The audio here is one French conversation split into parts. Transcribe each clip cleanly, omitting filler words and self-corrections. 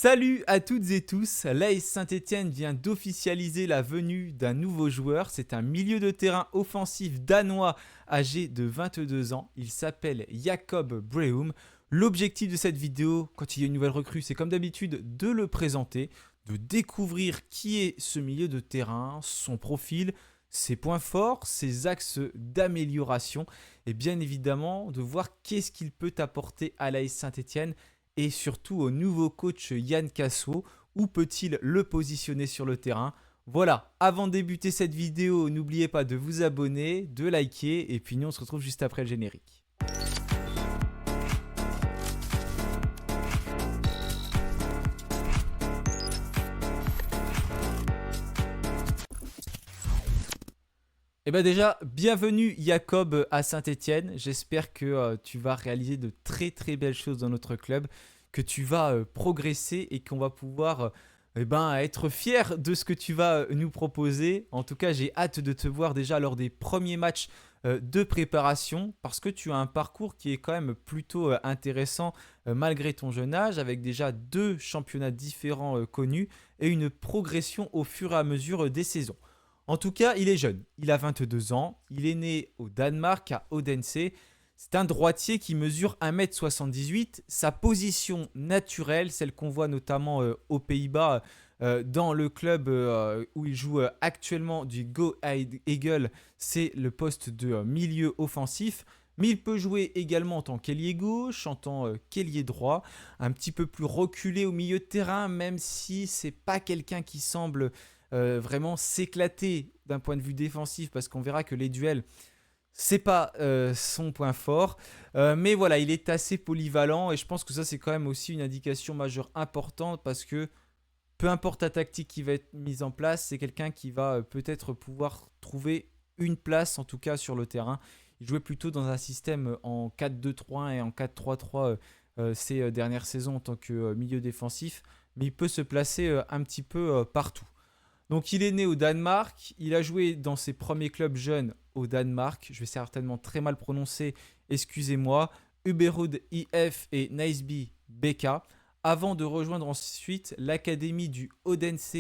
Salut à toutes et tous, l'AS Saint-Étienne vient d'officialiser la venue d'un nouveau joueur. C'est un milieu de terrain offensif danois âgé de 22 ans. Il s'appelle Jacob Breum. L'objectif de cette vidéo, quand il y a une nouvelle recrue, c'est comme d'habitude de le présenter, de découvrir qui est ce milieu de terrain, son profil, ses points forts, ses axes d'amélioration et bien évidemment de voir qu'est-ce qu'il peut apporter à l'AS Saint-Étienne et surtout au nouveau coach Yann Casso. Où peut-il le positionner sur le terrain? Voilà, avant de débuter cette vidéo, n'oubliez pas de vous abonner, de liker, et puis nous on se retrouve juste après le générique. Et bien déjà, bienvenue Jacob à Saint-Étienne. J'espère que tu vas réaliser de très très belles choses dans notre club, que tu vas progresser et qu'on va pouvoir être fier de ce que tu vas nous proposer. En tout cas, j'ai hâte de te voir déjà lors des premiers matchs de préparation parce que tu as un parcours qui est quand même plutôt intéressant malgré ton jeune âge, avec déjà 2 championnats différents connus et une progression au fur et à mesure des saisons. En tout cas, il est jeune, il a 22 ans, il est né au Danemark, à Odense. C'est un droitier qui mesure 1m78. Sa position naturelle, celle qu'on voit notamment aux Pays-Bas, dans le club où il joue actuellement du Go Ahead Eagle, c'est le poste de milieu offensif. Mais il peut jouer également en tant qu'ailier gauche, en tant qu'ailier droit, un petit peu plus reculé au milieu de terrain, même si c'est pas quelqu'un qui semble vraiment s'éclater d'un point de vue défensif, parce qu'on verra que les duels, c'est pas son point fort. Mais voilà, il est assez polyvalent et je pense que ça, c'est quand même aussi une indication majeure importante parce que peu importe la tactique qui va être mise en place, c'est quelqu'un qui va peut-être pouvoir trouver une place, en tout cas sur le terrain. Il jouait plutôt dans un système en 4-2-3-1 et en 4-3-3 ces dernières saisons en tant que milieu défensif, mais il peut se placer un petit peu partout. Donc il est né au Danemark, il a joué dans ses premiers clubs jeunes au Danemark, je vais certainement très mal prononcer, excusez-moi, Uberud IF et Niceby BK, avant de rejoindre ensuite l'académie du Odense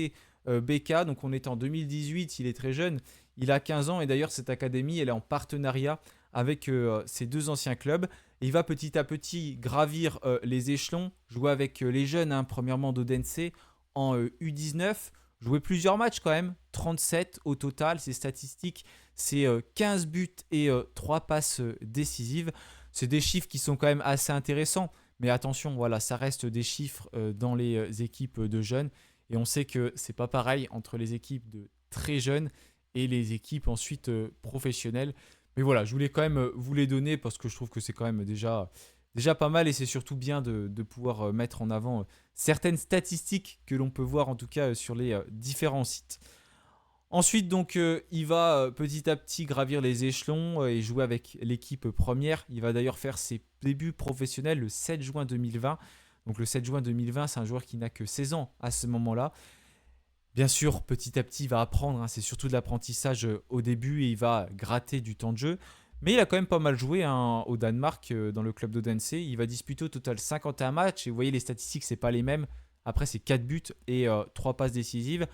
BK. Donc on est en 2018, il est très jeune, il a 15 ans et d'ailleurs cette académie elle est en partenariat avec ses 2 anciens clubs. Et il va petit à petit gravir les échelons, jouer avec les jeunes, premièrement d'Odense en U19, jouer plusieurs matchs quand même, 37 au total, ces statistiques, c'est 15 buts et 3 passes décisives. C'est des chiffres qui sont quand même assez intéressants, mais attention, voilà, ça reste des chiffres dans les équipes de jeunes, et on sait que c'est pas pareil entre les équipes de très jeunes et les équipes ensuite professionnelles. Mais voilà, je voulais quand même vous les donner parce que je trouve que c'est quand même déjà pas mal et c'est surtout bien de pouvoir mettre en avant certaines statistiques que l'on peut voir en tout cas sur les différents sites. Ensuite, donc, il va petit à petit gravir les échelons et jouer avec l'équipe première. Il va d'ailleurs faire ses débuts professionnels le 7 juin 2020. Donc le 7 juin 2020, c'est un joueur qui n'a que 16 ans à ce moment-là. Bien sûr, petit à petit, il va apprendre, c'est surtout de l'apprentissage au début et il va gratter du temps de jeu. Mais il a quand même pas mal joué au Danemark, dans le club d'Odense. Il va disputer au total 51 matchs et vous voyez les statistiques, c'est pas les mêmes. Après, c'est 4 buts et 3 passes décisives.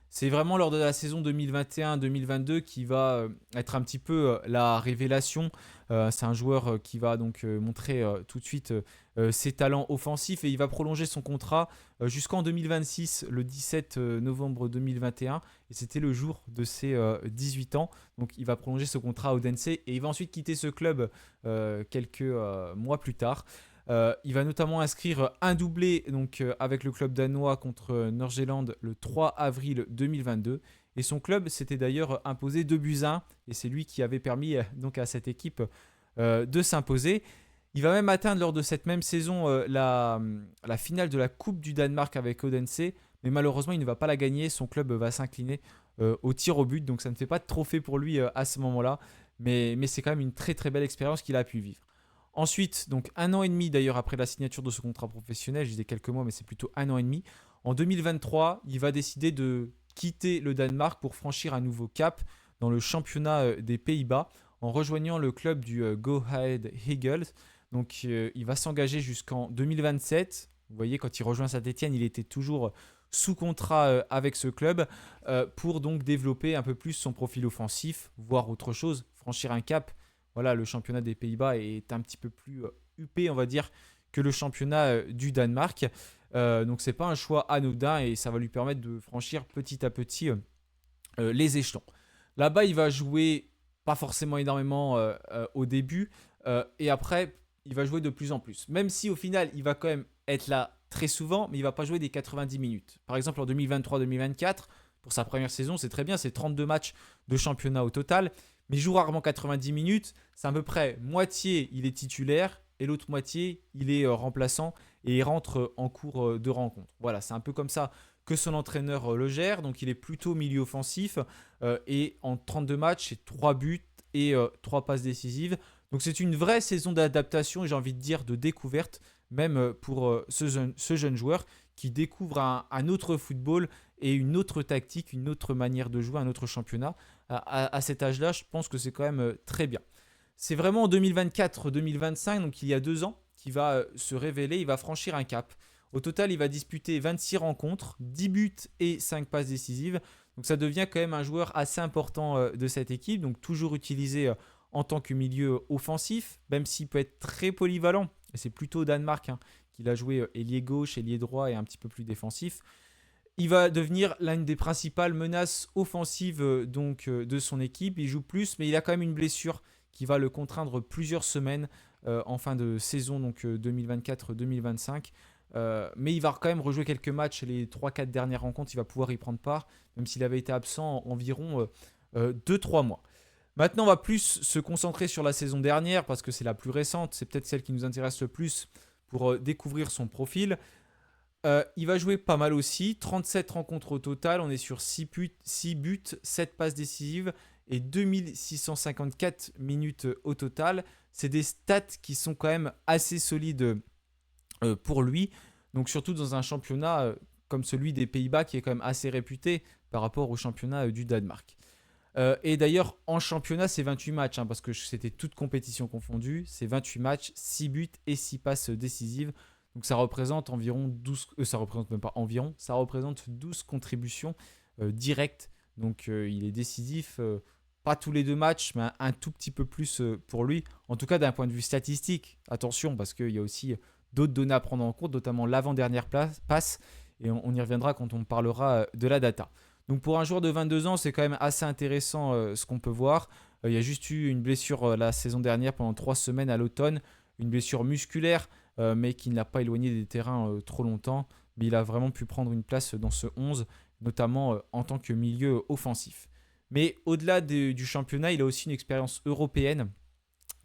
C'est vraiment lors de la saison 2021-2022 qui va être un petit peu la révélation. C'est un joueur qui va donc montrer tout de suite ses talents offensifs et il va prolonger son contrat jusqu'en 2026, le 17 novembre 2021. Et c'était le jour de ses 18 ans. Donc il va prolonger ce contrat à Odense et il va ensuite quitter ce club quelques mois plus tard. Il va notamment inscrire un doublé donc, avec le club danois contre Nordsjælland le 3 avril 2022. Et son club s'était d'ailleurs imposé 2-1. Et c'est lui qui avait permis donc, à cette équipe de s'imposer. Il va même atteindre lors de cette même saison la finale de la Coupe du Danemark avec Odense. Mais malheureusement, il ne va pas la gagner. Son club va s'incliner au tir au but. Donc ça ne fait pas de trophée pour lui à ce moment-là. Mais c'est quand même une très très belle expérience qu'il a pu vivre. Ensuite, donc 1 an et demi d'ailleurs après la signature de ce contrat professionnel, je disais quelques mois mais c'est plutôt 1 an et demi, en 2023, il va décider de quitter le Danemark pour franchir un nouveau cap dans le championnat des Pays-Bas en rejoignant le club du Go Ahead Eagles. Donc il va s'engager jusqu'en 2027 Vous voyez, quand il rejoint Saint-Etienne, il était toujours sous contrat avec ce club pour donc développer un peu plus son profil offensif, voire autre chose, franchir un cap. Voilà, le championnat des Pays-Bas est un petit peu plus huppé, on va dire, que le championnat du Danemark. Donc c'est pas un choix anodin et ça va lui permettre de franchir petit à petit les échelons. Là-bas, il va jouer pas forcément énormément au début et après, il va jouer de plus en plus. Même si au final, il va quand même être là très souvent, mais il va pas jouer des 90 minutes. Par exemple, en 2023-2024, pour sa première saison, c'est très bien, c'est 32 matchs de championnat au total, mais il joue rarement 90 minutes. C'est à peu près moitié, il est titulaire et l'autre moitié, il est remplaçant et il rentre en cours de rencontre. Voilà, c'est un peu comme ça que son entraîneur le gère. Donc il est plutôt milieu offensif et en 32 matchs, c'est 3 buts et 3 passes décisives. Donc c'est une vraie saison d'adaptation et j'ai envie de dire de découverte, même pour ce jeune joueur qui découvre un autre football et une autre tactique, une autre manière de jouer, un autre championnat. À cet âge-là, je pense que c'est quand même très bien. C'est vraiment en 2024-2025, donc il y a 2 ans, qu'il va se révéler, il va franchir un cap. Au total, il va disputer 26 rencontres, 10 buts et 5 passes décisives. Donc ça devient quand même un joueur assez important de cette équipe, donc toujours utilisé en tant que milieu offensif, même s'il peut être très polyvalent. Et c'est plutôt au Danemark qu'il a joué ailier gauche, ailier droit et un petit peu plus défensif. Il va devenir l'une des principales menaces offensives de son équipe. Il joue plus, mais il a quand même une blessure qui va le contraindre plusieurs semaines en fin de saison, donc 2024-2025. Mais il va quand même rejouer quelques matchs. Les 3-4 dernières rencontres, il va pouvoir y prendre part, même s'il avait été absent environ 2-3 mois. Maintenant, on va plus se concentrer sur la saison dernière parce que c'est la plus récente. C'est peut-être celle qui nous intéresse le plus pour découvrir son profil. Il va jouer pas mal aussi. 37 rencontres au total. On est sur 6 buts 7 passes décisives et 2654 minutes au total. C'est des stats qui sont quand même assez solides pour lui. Donc surtout dans un championnat comme celui des Pays-Bas qui est quand même assez réputé par rapport au championnat du Danemark. Et d'ailleurs, en championnat, c'est 28 matchs, parce que c'était toute compétition confondue. C'est 28 matchs, 6 buts et 6 passes décisives. Donc ça représente environ 12... ça représente même pas environ, ça représente 12 contributions directes. Donc il est décisif, pas tous les 2 matchs, mais un tout petit peu plus pour lui. En tout cas, d'un point de vue statistique. Attention, parce qu'il y a aussi d'autres données à prendre en compte, notamment l'avant-dernière passe. Et on y reviendra quand on parlera de la data. Donc pour un joueur de 22 ans, c'est quand même assez intéressant ce qu'on peut voir. Il y a juste eu une blessure la saison dernière pendant 3 semaines à l'automne, une blessure musculaire, mais qui ne l'a pas éloigné des terrains trop longtemps. Mais il a vraiment pu prendre une place dans ce 11, notamment en tant que milieu offensif. Mais au-delà du championnat, il a aussi une expérience européenne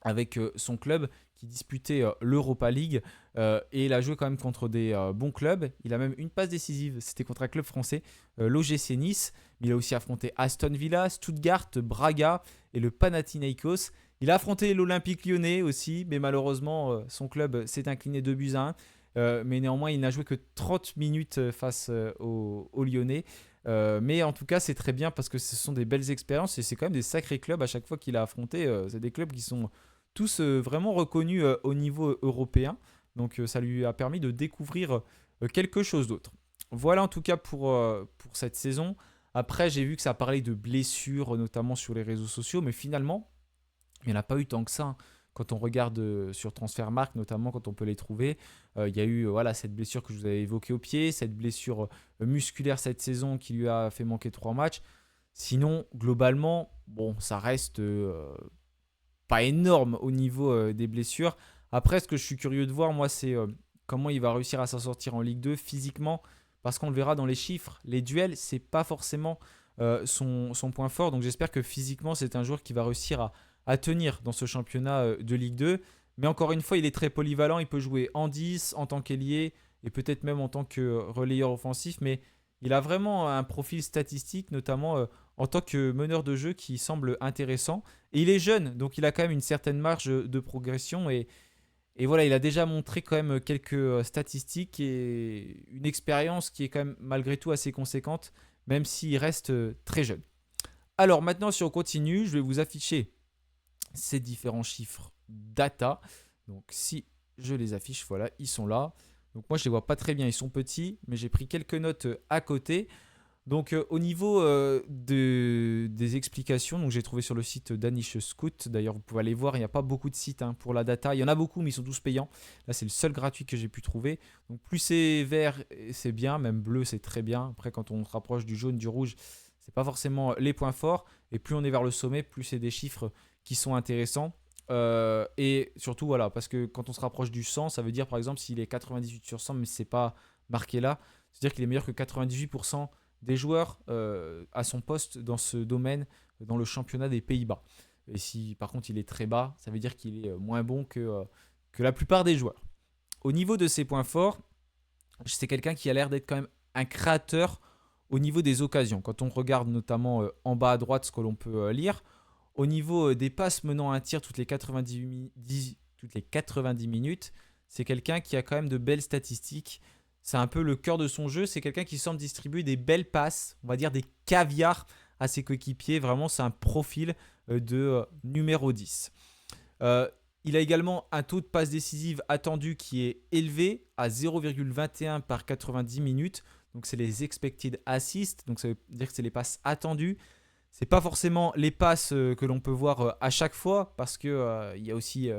avec son club qui disputait l'Europa League et il a joué quand même contre des bons clubs. Il a même une passe décisive, c'était contre un club français, l'OGC Nice. Mais il a aussi affronté Aston Villa, Stuttgart, Braga et le Panathinaikos. Il a affronté l'Olympique Lyonnais aussi, mais malheureusement son club s'est incliné 2-1. Mais néanmoins, il n'a joué que 30 minutes face aux Lyonnais. Mais en tout cas, c'est très bien parce que ce sont des belles expériences et c'est quand même des sacrés clubs à chaque fois qu'il a affronté. C'est des clubs qui sont tous vraiment reconnus au niveau européen. Donc ça lui a permis de découvrir quelque chose d'autre. Voilà en tout cas pour cette saison. Après, j'ai vu que ça parlait de blessures, notamment sur les réseaux sociaux, mais finalement, il n'y en a pas eu tant que ça. Quand on regarde sur Transfermarkt, notamment quand on peut les trouver, il y a eu voilà, cette blessure que je vous avais évoquée au pied, cette blessure musculaire cette saison qui lui a fait manquer 3 matchs. Sinon, globalement, bon, ça reste pas énorme au niveau des blessures. Après, ce que je suis curieux de voir, moi, c'est comment il va réussir à s'en sortir en Ligue 2 physiquement, parce qu'on le verra dans les chiffres. Les duels, c'est pas forcément son point fort. Donc j'espère que physiquement, c'est un joueur qui va réussir à tenir dans ce championnat de Ligue 2. Mais encore une fois, il est très polyvalent. Il peut jouer en 10, en tant qu'ailier et peut-être même en tant que relayeur offensif. Mais il a vraiment un profil statistique, notamment en tant que meneur de jeu, qui semble intéressant. Et il est jeune, donc il a quand même une certaine marge de progression. Et voilà, il a déjà montré quand même quelques statistiques et une expérience qui est quand même malgré tout assez conséquente, même s'il reste très jeune. Alors maintenant, si on continue, je vais vous afficher ces différents chiffres data. Donc si je les affiche, voilà, ils sont là. Donc moi je les vois pas très bien, ils sont petits, mais j'ai pris quelques notes à côté. Donc au niveau des explications, donc j'ai trouvé sur le site Danish Scout, d'ailleurs vous pouvez aller voir, il n'y a pas beaucoup de sites hein, pour la data, il y en a beaucoup mais ils sont tous payants. Là c'est le seul gratuit que j'ai pu trouver. Donc plus c'est vert c'est bien, même bleu c'est très bien. Après quand on se rapproche du jaune, du rouge, c'est pas forcément les points forts. Et plus on est vers le sommet, plus c'est des chiffres qui sont intéressants. Et surtout voilà, parce que quand on se rapproche du 100, ça veut dire par exemple s'il est 98 sur 100 mais c'est pas marqué là, c'est-à-dire qu'il est meilleur que 98% des joueurs à son poste dans ce domaine dans le championnat des Pays-Bas. Et si par contre il est très bas, ça veut dire qu'il est moins bon que la plupart des joueurs. Au niveau de ses points forts, c'est quelqu'un qui a l'air d'être quand même un créateur au niveau des occasions. Quand on regarde notamment en bas à droite ce que l'on peut lire, au niveau des passes menant un tir toutes les 90 minutes, c'est quelqu'un qui a quand même de belles statistiques. C'est un peu le cœur de son jeu. C'est quelqu'un qui semble distribuer des belles passes, on va dire des caviars à ses coéquipiers. Vraiment, c'est un profil de numéro 10. Euh, il a également un taux de passe décisive attendu qui est élevé à 0,21 par 90 minutes. Donc, c'est les expected assists. Donc, ça veut dire que c'est les passes attendues. C'est pas forcément les passes que l'on peut voir à chaque fois parce que il y a aussi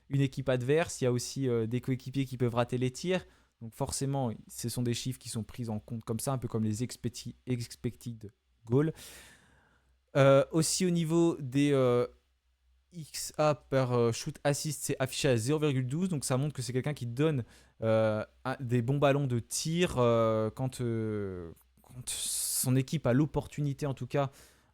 une équipe adverse, il y a aussi des coéquipiers qui peuvent rater les tirs. Donc forcément, ce sont des chiffres qui sont pris en compte comme ça, un peu comme les expected goals. Aussi au niveau des XA per shoot assist, c'est affiché à 0,12. Donc ça montre que c'est quelqu'un qui donne des bons ballons de tir quand son équipe a l'opportunité en tout cas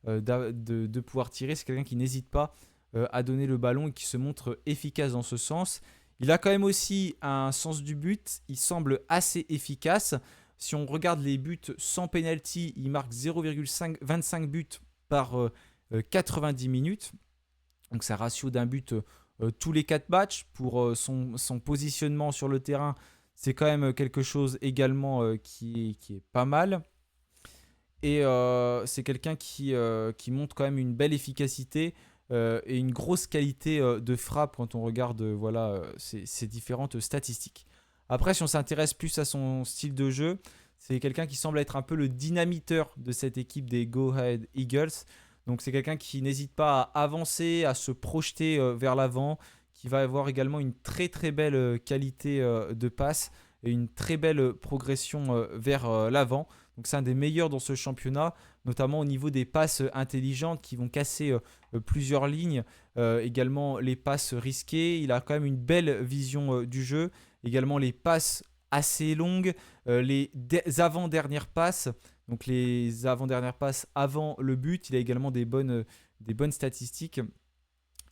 de pouvoir tirer. C'est quelqu'un qui n'hésite pas à donner le ballon et qui se montre efficace dans ce sens. Il a quand même aussi un sens du but. Il semble assez efficace. Si on regarde les buts sans penalty, il marque 0,25 buts par 90 minutes. Donc c'est un ratio d'un but tous les 4 matchs. Pour son positionnement sur le terrain, c'est quand même quelque chose également qui est pas mal. Et c'est quelqu'un qui montre quand même une belle efficacité et une grosse qualité de frappe quand on regarde voilà, ses différentes statistiques. Après, si on s'intéresse plus à son style de jeu, c'est quelqu'un qui semble être un peu le dynamiteur de cette équipe des Go Ahead Eagles. Donc c'est quelqu'un qui n'hésite pas à avancer, à se projeter vers l'avant, qui va avoir également une très très belle qualité de passe et une très belle progression vers l'avant. Donc c'est un des meilleurs dans ce championnat, notamment au niveau des passes intelligentes qui vont casser plusieurs lignes. Également les passes risquées. Il a quand même une belle vision du jeu. Également les passes assez longues, les avant-dernières passes. Donc les avant-dernières passes avant le but. Il a également des bonnes statistiques.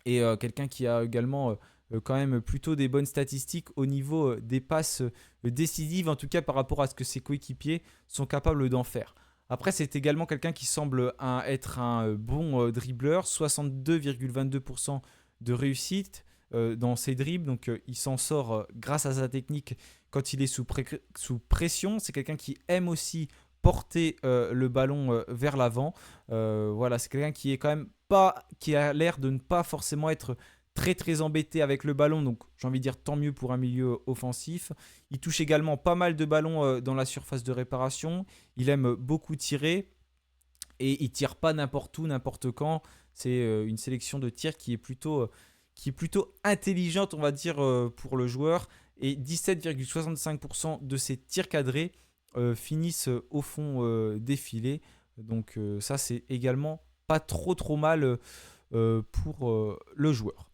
Et quelqu'un qui a également quand même plutôt des bonnes statistiques au niveau des passes décisives, en tout cas par rapport à ce que ses coéquipiers sont capables d'en faire. Après, c'est également quelqu'un qui semble être un bon dribbleur, 62,22% de réussite dans ses dribbles, donc il s'en sort grâce à sa technique quand il est sous pression. C'est quelqu'un qui aime aussi porter le ballon vers l'avant. Voilà, c'est quelqu'un qui est quand même pas, qui a l'air de ne pas forcément être très très embêté avec le ballon, donc j'ai envie de dire tant mieux pour un milieu offensif. Il touche également pas mal de ballons dans la surface de réparation. Il aime beaucoup tirer et il tire pas n'importe où, n'importe quand. C'est une sélection de tirs qui est plutôt intelligente, on va dire, pour le joueur. Et 17,65% de ses tirs cadrés finissent au fond des filets. Donc ça, c'est également pas trop trop mal pour le joueur.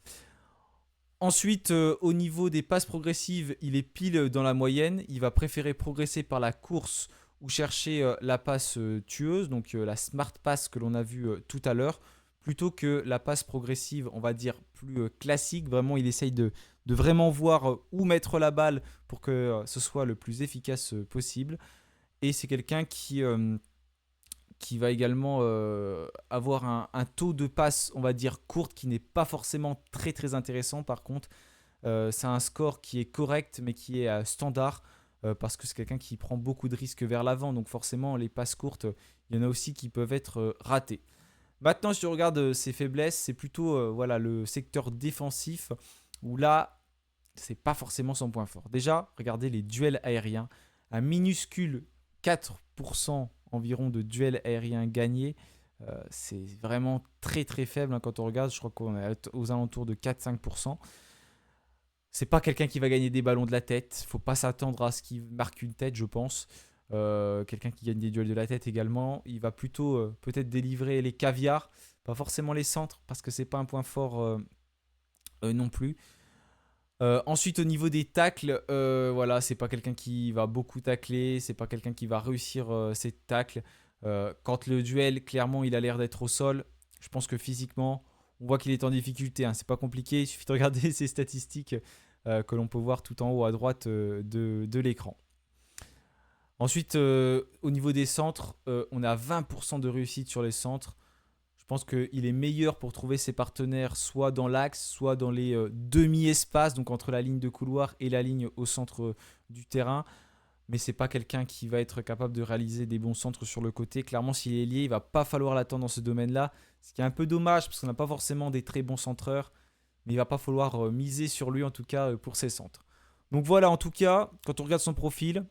Ensuite, au niveau des passes progressives, il est pile dans la moyenne. Il va préférer progresser par la course ou chercher la passe tueuse, donc la smart pass que l'on a vu tout à l'heure, plutôt que la passe progressive, on va dire, plus classique. Vraiment, il essaye de vraiment voir où mettre la balle pour que ce soit le plus efficace possible. Et c'est quelqu'un qui va également avoir un taux de passe, on va dire, courte, qui n'est pas forcément très très intéressant. Par contre, c'est un score qui est correct, mais qui est standard, parce que c'est quelqu'un qui prend beaucoup de risques vers l'avant. Donc forcément, les passes courtes, il y en a aussi qui peuvent être ratées. Maintenant, si tu regardes ses faiblesses, c'est plutôt voilà, le secteur défensif, où là, c'est pas forcément son point fort. Déjà, regardez les duels aériens. Un minuscule 4% environ de duels aériens gagnés. C'est vraiment très très faible hein, quand on regarde. Je crois qu'on est aux alentours de 4-5%. C'est pas quelqu'un qui va gagner des ballons de la tête. Faut pas s'attendre à ce qu'il marque une tête, je pense. Quelqu'un qui gagne des duels de la tête également. Il va plutôt peut-être délivrer les caviars, pas forcément les centres, parce que c'est pas un point fort non plus. Ensuite, au niveau des tacles, voilà, c'est pas quelqu'un qui va beaucoup tacler, c'est pas quelqu'un qui va réussir ses tacles. Quand le duel, clairement, il a l'air d'être au sol. Je pense que physiquement, on voit qu'il est en difficulté. Hein. C'est pas compliqué, il suffit de regarder ses statistiques que l'on peut voir tout en haut à droite de l'écran. Ensuite, au niveau des centres, on a 20% de réussite sur les centres. Je pense qu'il est meilleur pour trouver ses partenaires soit dans l'axe, soit dans les demi-espaces, donc entre la ligne de couloir et la ligne au centre du terrain. Mais c'est pas quelqu'un qui va être capable de réaliser des bons centres sur le côté. Clairement, s'il est lié, il va pas falloir l'attendre dans ce domaine-là. Ce qui est un peu dommage parce qu'on n'a pas forcément des très bons centreurs. Mais il va pas falloir miser sur lui en tout cas pour ses centres. Donc voilà, en tout cas, quand on regarde son profil,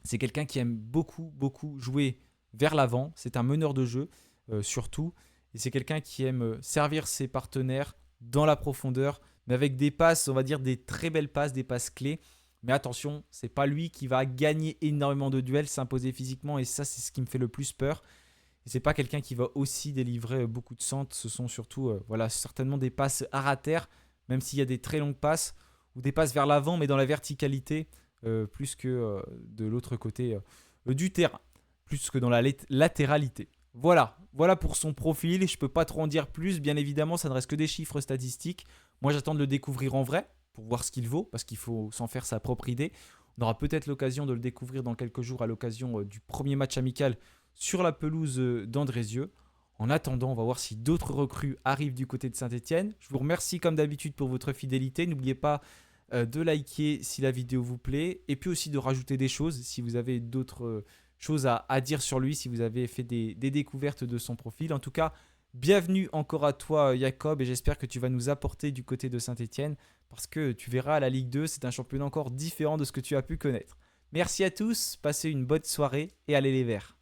c'est quelqu'un qui aime beaucoup, beaucoup jouer vers l'avant. C'est un meneur de jeu surtout. Et c'est quelqu'un qui aime servir ses partenaires dans la profondeur, mais avec des passes, on va dire des très belles passes, des passes clés. Mais attention, c'est pas lui qui va gagner énormément de duels, s'imposer physiquement, et ça, c'est ce qui me fait le plus peur. Et c'est pas quelqu'un qui va aussi délivrer beaucoup de centres. Ce sont surtout, voilà, certainement des passes à terre, même s'il y a des très longues passes ou des passes vers l'avant, mais dans la verticalité, plus que de l'autre côté du terrain, plus que dans la latéralité. Voilà pour son profil. Je peux pas trop en dire plus. Bien évidemment, ça ne reste que des chiffres statistiques. Moi, j'attends de le découvrir en vrai pour voir ce qu'il vaut, parce qu'il faut s'en faire sa propre idée. On aura peut-être l'occasion de le découvrir dans quelques jours à l'occasion du premier match amical sur la pelouse d'Andrézieux. En attendant, on va voir si d'autres recrues arrivent du côté de Saint-Etienne. Je vous remercie comme d'habitude pour votre fidélité. N'oubliez pas de liker si la vidéo vous plaît, et puis aussi de rajouter des choses si vous avez d'autres choses à dire sur lui, si vous avez fait des découvertes de son profil. En tout cas, bienvenue encore à toi Jacob, et j'espère que tu vas nous apporter du côté de Saint-Etienne, parce que tu verras, la Ligue 2, c'est un championnat encore différent de ce que tu as pu connaître. Merci à tous, passez une bonne soirée et allez les Verts.